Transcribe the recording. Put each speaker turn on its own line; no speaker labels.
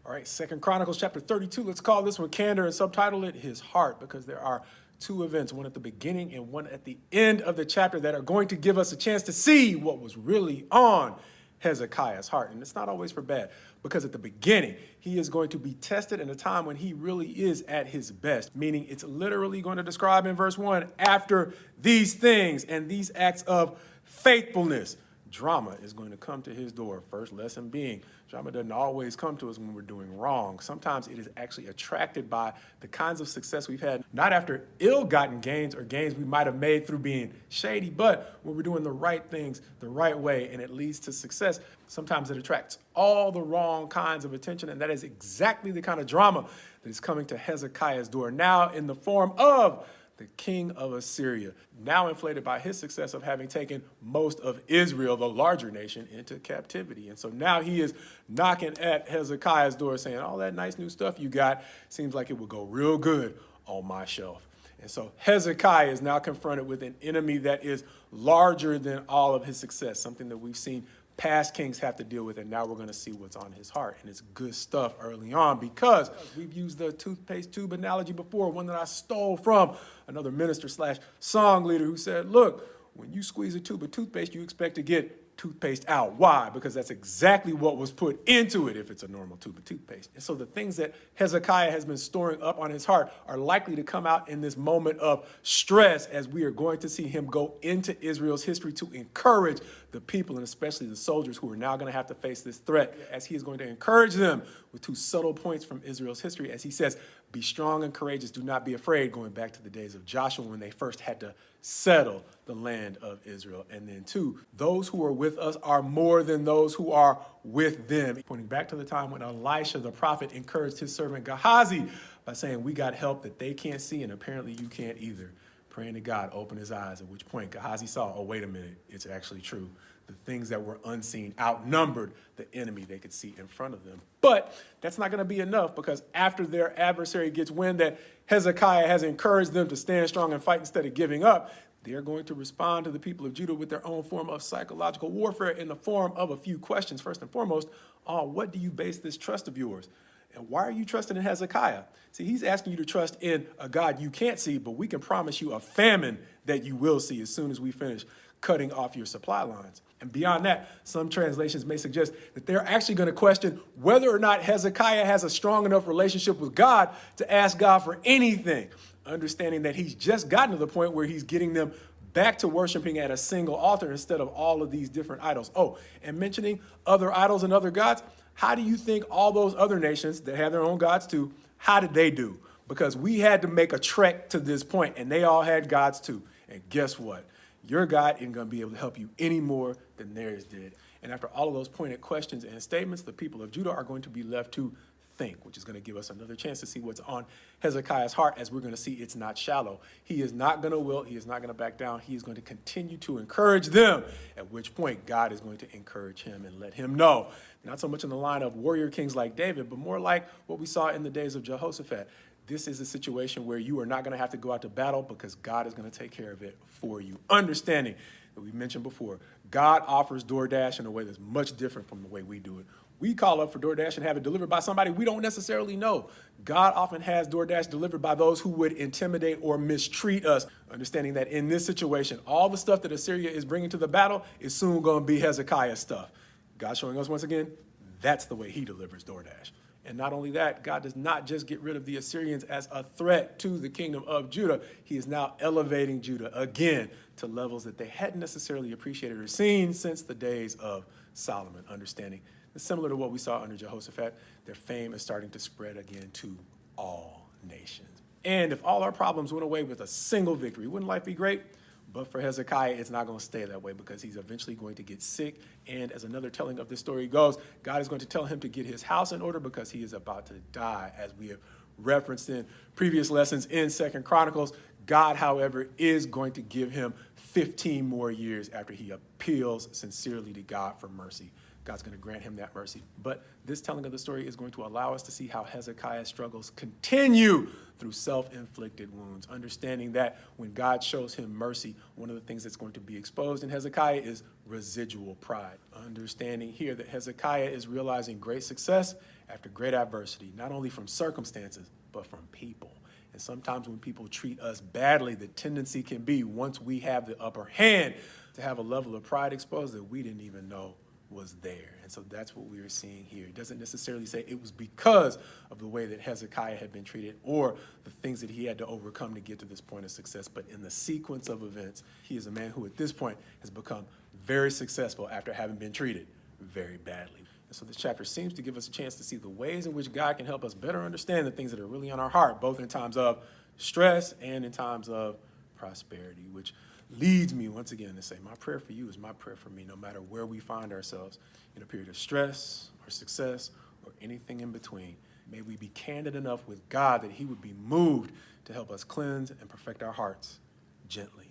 All right, Second Chronicles chapter 32. Let's call this one Candor and subtitle it His Heart, because there are two events, one at the beginning and one at the end of the chapter, that are going to give us a chance to see what was really on Hezekiah's heart. And it's not always for bad, because at the beginning, he is going to be tested in a time when he really is at his best, meaning it's literally going to describe in verse 1, after these things and these acts of faithfulness, drama is going to come to his door. First lesson being, drama doesn't always come to us when we're doing wrong. Sometimes it is actually attracted by the kinds of success we've had, not after ill-gotten gains or gains we might have made through being shady, but when we're doing the right things the right way and it leads to success. Sometimes it attracts all the wrong kinds of attention, and that is exactly the kind of drama that is coming to Hezekiah's door now in the form of the king of Assyria, now inflated by his success of having taken most of Israel, the larger nation, into captivity. And so now he is knocking at Hezekiah's door saying, all that nice new stuff you got seems like it would go real good on my shelf. And so Hezekiah is now confronted with an enemy that is larger than all of his success, something that we've seen past kings have to deal with, and now we're going to see what's on his heart. And it's good stuff early on, because we've used the toothpaste tube analogy before, one that I stole from another minister slash song leader who said, look, when you squeeze a tube of toothpaste, you expect to get toothpaste out. Why? Because that's exactly what was put into it if it's a normal tube of toothpaste. And so the things that Hezekiah has been storing up on his heart are likely to come out in this moment of stress, as we are going to see him go into Israel's history to encourage the people, and especially the soldiers who are now going to have to face this threat, as he is going to encourage them with two subtle points from Israel's history, as he says, be strong and courageous, do not be afraid, going back to the days of Joshua when they first had to settle the land of Israel. And then two, those who are with us are more than those who are with them. Pointing back to the time when Elisha, the prophet, encouraged his servant Gehazi by saying, we got help that they can't see, and apparently you can't either. Praying to God, open his eyes, at which point Gehazi saw, oh, wait a minute, it's actually true. The things that were unseen outnumbered the enemy they could see in front of them. But that's not going to be enough, because after their adversary gets wind that Hezekiah has encouraged them to stand strong and fight instead of giving up, they're going to respond to the people of Judah with their own form of psychological warfare in the form of a few questions. First and foremost, what do you base this trust of yours? And why are you trusting in Hezekiah? See, he's asking you to trust in a God you can't see, but we can promise you a famine that you will see as soon as we finish cutting off your supply lines. And beyond that, some translations may suggest that they're actually going to question whether or not Hezekiah has a strong enough relationship with God to ask God for anything, understanding that he's just gotten to the point where he's getting them back to worshiping at a single altar instead of all of these different idols. Oh, and mentioning other idols and other gods, how do you think all those other nations that have their own gods too, how did they do? Because we had to make a trek to this point, and they all had gods too. And guess what? Your God isn't going to be able to help you any more than theirs did. And after all of those pointed questions and statements, the people of Judah are going to be left to think, which is going to give us another chance to see what's on Hezekiah's heart, as we're going to see it's not shallow. He is not going to wilt. He is not going to back down. He is going to continue to encourage them, at which point God is going to encourage him and let him know, not so much in the line of warrior kings like David, but more like what we saw in the days of Jehoshaphat. This is a situation where you are not going to have to go out to battle, because God is going to take care of it for you. Understanding that we mentioned before, God offers DoorDash in a way that's much different from the way we do it. We call up for DoorDash and have it delivered by somebody we don't necessarily know. God often has DoorDash delivered by those who would intimidate or mistreat us, understanding that in this situation, all the stuff that Assyria is bringing to the battle is soon going to be Hezekiah's stuff. God showing us once again, that's the way he delivers DoorDash. And not only that, God does not just get rid of the Assyrians as a threat to the kingdom of Judah. He is now elevating Judah again to levels that they hadn't necessarily appreciated or seen since the days of Solomon, understanding that similar to what we saw under Jehoshaphat, their fame is starting to spread again to all nations. And if all our problems went away with a single victory, wouldn't life be great? But for Hezekiah, it's not going to stay that way, because he's eventually going to get sick. And as another telling of the story goes, God is going to tell him to get his house in order, because he is about to die. As we have referenced in previous lessons in Second Chronicles, God, however, is going to give him 15 more years after he appeals sincerely to God for mercy. God's going to grant him that mercy. But this telling of the story is going to allow us to see how Hezekiah's struggles continue through self-inflicted wounds, understanding that when God shows him mercy, one of the things that's going to be exposed in Hezekiah is residual pride. Understanding here that Hezekiah is realizing great success after great adversity, not only from circumstances, but from people. And sometimes when people treat us badly, the tendency can be, once we have the upper hand, to have a level of pride exposed that we didn't even know was there. And so that's what we are seeing here. It doesn't necessarily say it was because of the way that Hezekiah had been treated or the things that he had to overcome to get to this point of success, but in the sequence of events, he is a man who at this point has become very successful after having been treated very badly. And so this chapter seems to give us a chance to see the ways in which God can help us better understand the things that are really on our heart, both in times of stress and in times of prosperity, which leads me once again to say my prayer for you is my prayer for me, no matter where we find ourselves in a period of stress or success or anything in between. May we be candid enough with God that he would be moved to help us cleanse and perfect our hearts gently.